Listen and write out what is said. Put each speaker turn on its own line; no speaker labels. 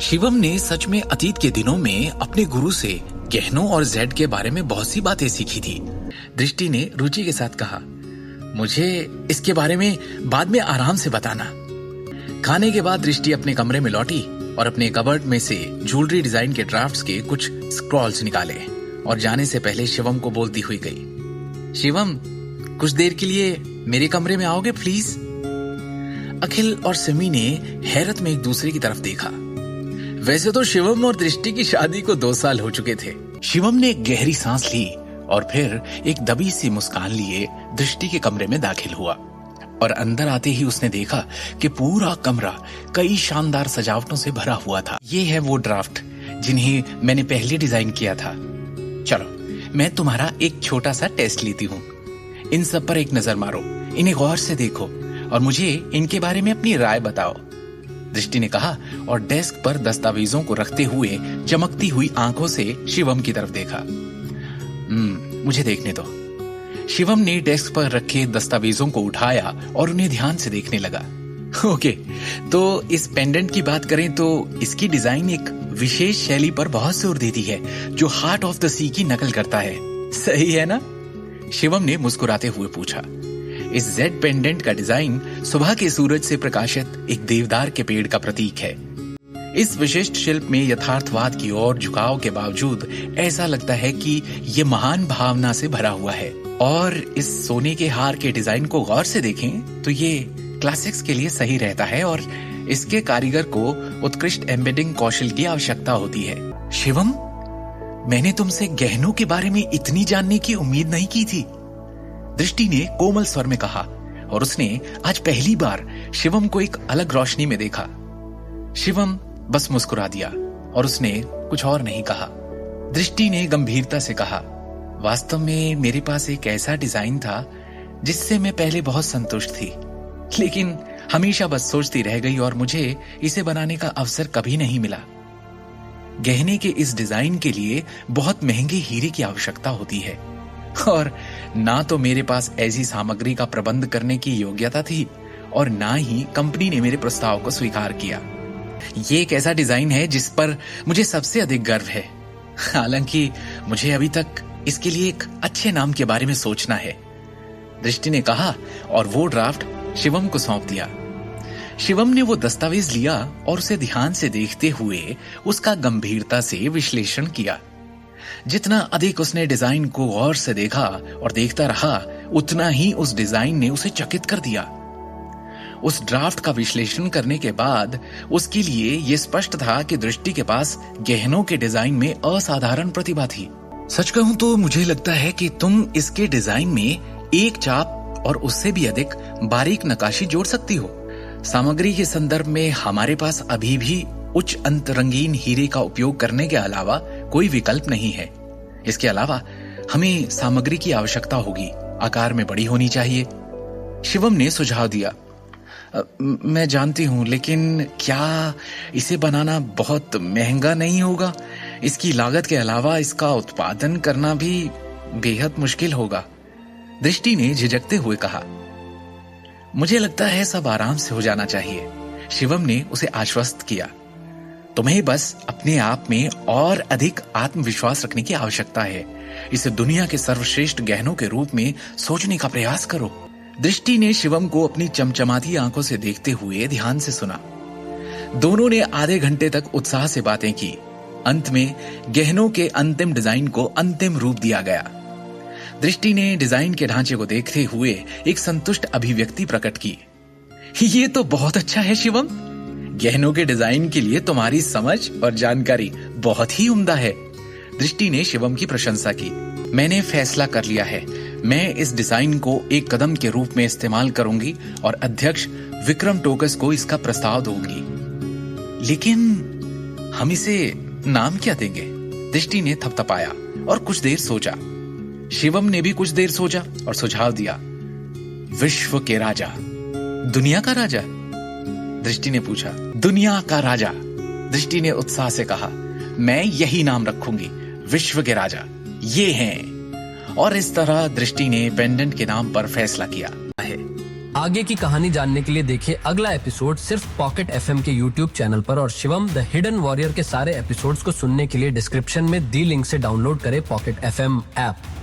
शिवम ने सच में अतीत के दिनों में अपने गुरु से गहनों और जेड के बारे में बहुत सी बातें सीखी थी। दृष्टि ने रुचि के साथ कहा, मुझे इसके बारे में बाद में आराम से बताना। खाने के बाद दृष्टि अपने कमरे में लौटी और अपने कबर्ड में से ज्वेलरी डिजाइन के ड्राफ्ट्स के कुछ स्क्रॉल्स निकाले और जाने से पहले शिवम को बोलती हुई गई, शिवम, कुछ देर के लिए मेरे कमरे में आओगे प्लीज? अखिल और सिमी ने हैरत में एक दूसरे की तरफ देखा। वैसे तो शिवम और दृष्टि की शादी को 2 साल हो चुके थे। शिवम ने एक गहरी सांस ली और फिर एक दबी सी मुस्कान लिए दृष्टि के कमरे में दाखिल हुआ और अंदर आते ही उसने देखा कि पूरा कमरा कई शानदार सजावटों से भरा हुआ था। ये है वो ड्राफ्ट जिन्हें मैंने पहले डिजाइन किया था। चलो, मैं तुम्हारा एक छोटा सा टेस्ट लेती हूँ। इन सब पर एक नजर मारो, इन्हें गौर से देखो और मुझे इनके बारे में अपनी राय बताओ, दृष्टि ने कहा और डेस्क पर दस्तावेजों को रखते हुए चमकती हुई आंखों से शिवम की तरफ देखा। मुझे देखने दो। शिवम ने डेस्क पर रखे दस्तावेजों को उठाया और उन्हें ध्यान से देखने लगा। ओके, तो इस पेंडेंट की बात करें तो इसकी डिजाइन एक विशेष शैली पर बहुत जोर देती है जो हार्ट ऑफ द सी की नकल करता है। सही है ना? शिवम ने मुस्कुराते हुए पूछा। इस जेड पेंडेंट का डिजाइन सुबह के सूरज से प्रकाशित एक देवदार के पेड़ का प्रतीक है। इस विशिष्ट शिल्प में यथार्थवाद की ओर झुकाव के बावजूद ऐसा लगता है कि ये महान भावना से भरा हुआ है। और इस सोने के हार के डिजाइन को गौर से देखें तो ये क्लासिक्स के लिए सही रहता है और इसके कारीगर को उत्कृष्ट एम्बेडिंग कौशल की आवश्यकता होती है। शिवम, मैंने तुमसे गहनों के बारे में इतनी जानने की उम्मीद नहीं की थी, दृष्टि ने कोमल स्वर में कहा और उसने आज पहली बार शिवम को एक अलग रोशनी में देखा। शिवम बस मुस्कुरा दिया और उसने कुछ और नहीं कहा। दृष्टि ने गंभीरता से कहा, वास्तव में मेरे पास एक ऐसा डिजाइन था जिससे मैं पहले बहुत संतुष्ट थी, लेकिन हमेशा बस सोचती रह गई और मुझे इसे बनाने का अवसर कभी नहीं मिला। गहने के इस डिजाइन के लिए बहुत महंगे हीरे की आवश्यकता होती है और ना तो मेरे पास ऐसी सामग्री का प्रबंध करने की योग्यता थी और ना ही कंपनी ने मेरे प्रस्ताव को स्वीकार किया। ये एक ऐसा डिजाइन है जिस पर मुझे सबसे अधिक गर्व है, हालांकि मुझे अभी तक इसके लिए एक अच्छे नाम के बारे में सोचना है, दृष्टि ने कहा और वो ड्राफ्ट शिवम को सौंप दिया। शिवम ने वो दस्तावेज लिया और उसे ध्यान से देखते हुए उसका गंभीरता से विश्लेषण किया। जितना अधिक उसने डिजाइन को गौर से देखा और देखता रहा, उतना ही उस डिजाइन ने उसे चकित कर दिया। उस ड्राफ्ट का विश्लेषण करने के बाद उसके लिए यह स्पष्ट था कि दृष्टि के पास गहनों के डिजाइन में असाधारण प्रतिभा थी। सच कहूं तो मुझे लगता है कि तुम इसके डिजाइन में एक चाप और उससे भी अधिक बारीक नक्काशी जोड़ सकती हो। सामग्री के संदर्भ में हमारे पास अभी भी उच्च अंत रंगीन हीरे का उपयोग करने के अलावा कोई विकल्प नहीं है। इसके अलावा हमें सामग्री की आवश्यकता होगी, आकार में बड़ी होनी चाहिए, शिवम ने सुझाव दिया। मैं जानती हूं, लेकिन क्या इसे बनाना बहुत महंगा नहीं होगा? इसकी लागत के अलावा इसका उत्पादन करना भी बेहद मुश्किल होगा, दृष्टि ने झिझकते हुए कहा। मुझे लगता है सब आराम से हो जाना चाहिए, शिवम ने उसे आश्वस्त किया। तुम्हें बस अपने आप में और अधिक आत्मविश्वास रखने की आवश्यकता है। इसे दुनिया के सर्वश्रेष्ठ गहनों के रूप में सोचने का प्रयास करो। दृष्टि ने शिवम को अपनी चमचमाती आंखों से देखते हुए ध्यान से सुना। दोनों ने आधे घंटे तक उत्साह से बातें की। अंत में गहनों के अंतिम डिजाइन को अंतिम रूप दिया गया। दृष्टि ने डिजाइन के ढांचे को देखते हुए एक संतुष्ट अभिव्यक्ति प्रकट की। ये तो बहुत अच्छा है शिवम, गहनों के डिजाइन के लिए तुम्हारी समझ और जानकारी बहुत ही उम्दा है, दृष्टि ने शिवम की प्रशंसा की। मैंने फैसला कर लिया है, मैं इस डिजाइन को एक कदम के रूप में इस्तेमाल करूंगी और अध्यक्ष विक्रम टोकस को इसका प्रस्ताव दूंगी। लेकिन हम इसे नाम क्या देंगे? दृष्टि ने थपथपाया और कुछ देर सोचा। शिवम ने भी कुछ देर सोचा और सुझाव दिया, विश्व के राजा। दुनिया का राजा? दृष्टि ने पूछा। दुनिया का राजा, दृष्टि ने उत्साह से कहा। मैं यही नाम रखूंगी, विश्व के राजा। ये हैं। और इस तरह दृष्टि ने पेंडेंट के नाम पर फैसला किया है।
आगे की कहानी जानने के लिए देखिए अगला एपिसोड सिर्फ पॉकेट एफएम के यूट्यूब चैनल पर और शिवम द हिडन वॉरियर के सारे एपिसोड्स को सुनने के लिए डिस्क्रिप्शन में दी लिंक से डाउनलोड करें पॉकेट एफएम ऐप।